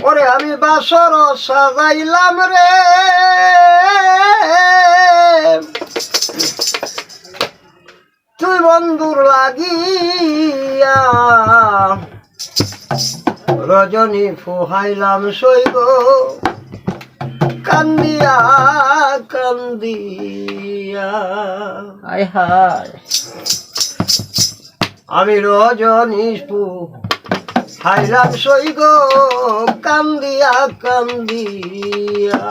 ওরে আমি বাসর সাজাইলাম রে তুই বন্ধুর লাগিয়া রজনী ফুহাইলাম সইব কান্দিয়া কান্দিয়া হায় হায় আমি রজনী ফুহাইলাম সইব কান্দিয়া কান্দিয়া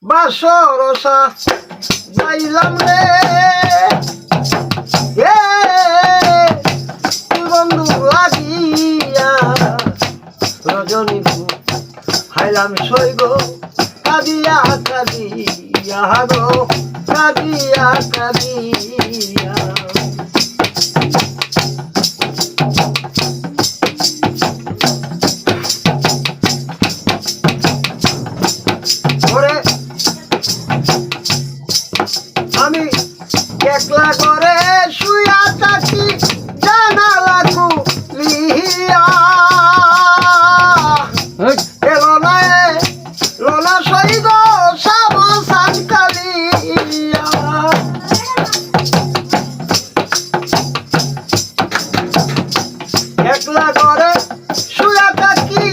বাসর সাজাইলাম রে তুই বন্ধু লাগিয়া রজনী ফুহাইলাম সইব কাঁদিয়া কাঁদিয়া গো কাঁদিয়া কাঁদিয়া ওরে আমি একলা করে শুয়া থাকি জানালা খুলিয়া এলো না লোনা সইগ সাবসান কালিয়া একলা করে শুয়া থাকি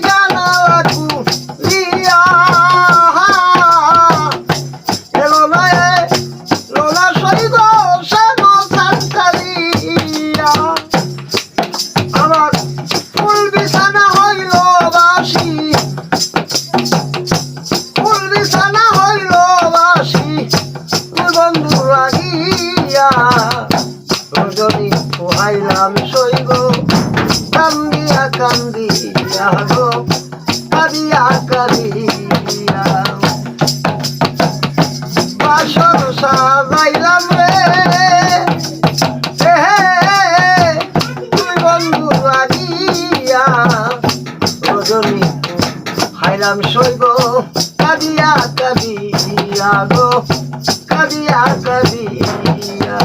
জানালা খুলিয়া এলো না লোনা সইগ সাবসান কালিয়া আমার ফুল বিছানা হইল বাসি ফুল বিছানা হইল বাসি বন্ধু লাগিয়া রজনী ফুহাইলাম সইব কান্দিয়া কান্দিয়া গো কাঁদিয়া কাঁদিয়া বাসর সাজাইলাম রে তুই বন্ধু লাগিয়া রজনী ফুহাইলাম সইব কাঁদিয়া কাঁদিয়া গো কাঁদিয়া কাঁদিয়া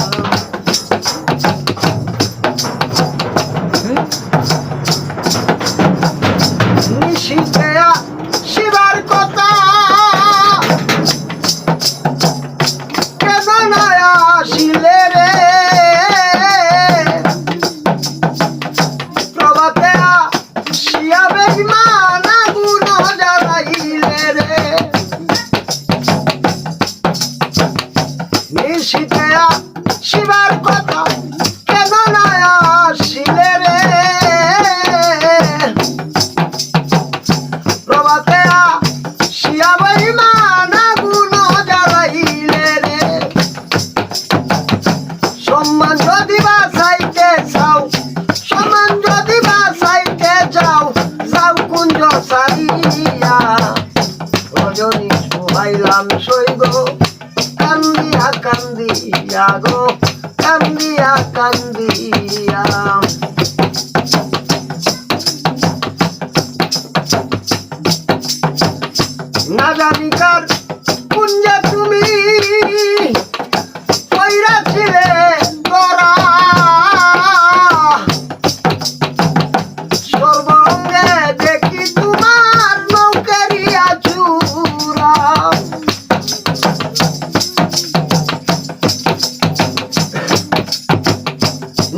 নিশিতেয়া শিবার কথা কেন না আসিলে রে প্রভাতে আসিয়া বেঈমান আগুন জ্বালাইলে রে নিশিতেয়া শিবার কথা কেন না আসিলে রে প্রভাতে আসিয়া বেঈমান আগুন জ্বালাইলে রে সম্মান যদি বাঁচাইতে চাও সম্মান যদি বাঁচাইতে চাও যাও কুঞ্জ সারিয়া রজনী ফুহাইলাম সইব কান্দিয়া কান্দিয়া গো কান্দিয়া কান্দিয়া না জানি কার কুঞ্জে তুমি কইরাছিলে গড়া সর্বঙ্গে দেখি তোমার নৌকারিয়া চূড়া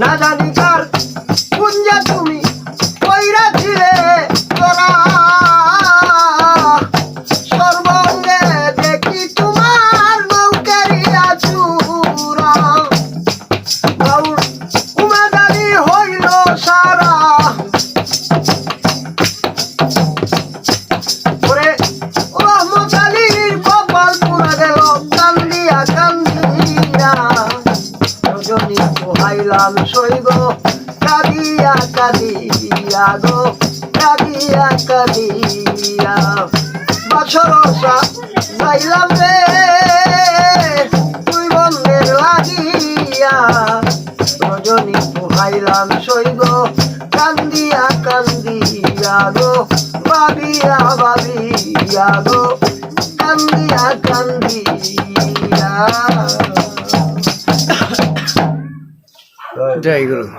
না জানি কার কুঞ্জে তুমি কইরাছিলে গড়া সর্বঙ্গে দেখি তোমার নৌকারিয়া চূড়া গৌর উমেদানি হইল সারা ওরে রহমত আলীর কপাল পুরা গেল কান্দিয়া কান্দিয়া রজনী ফুহাইলাম সইব কাঁদিয়া কাঁদিয়া গো কাঁদিয়া কাঁদিয়া বাসর সাজাইলাম রে তুই বন্ধের লাগিয়া রজনী ফুহাইলাম সইব কান্দিয়া কান্দিয়া গো ভাবিয়া ভাবিয়া গো কান্দিয়া কান্দিয়া জয় গুরু।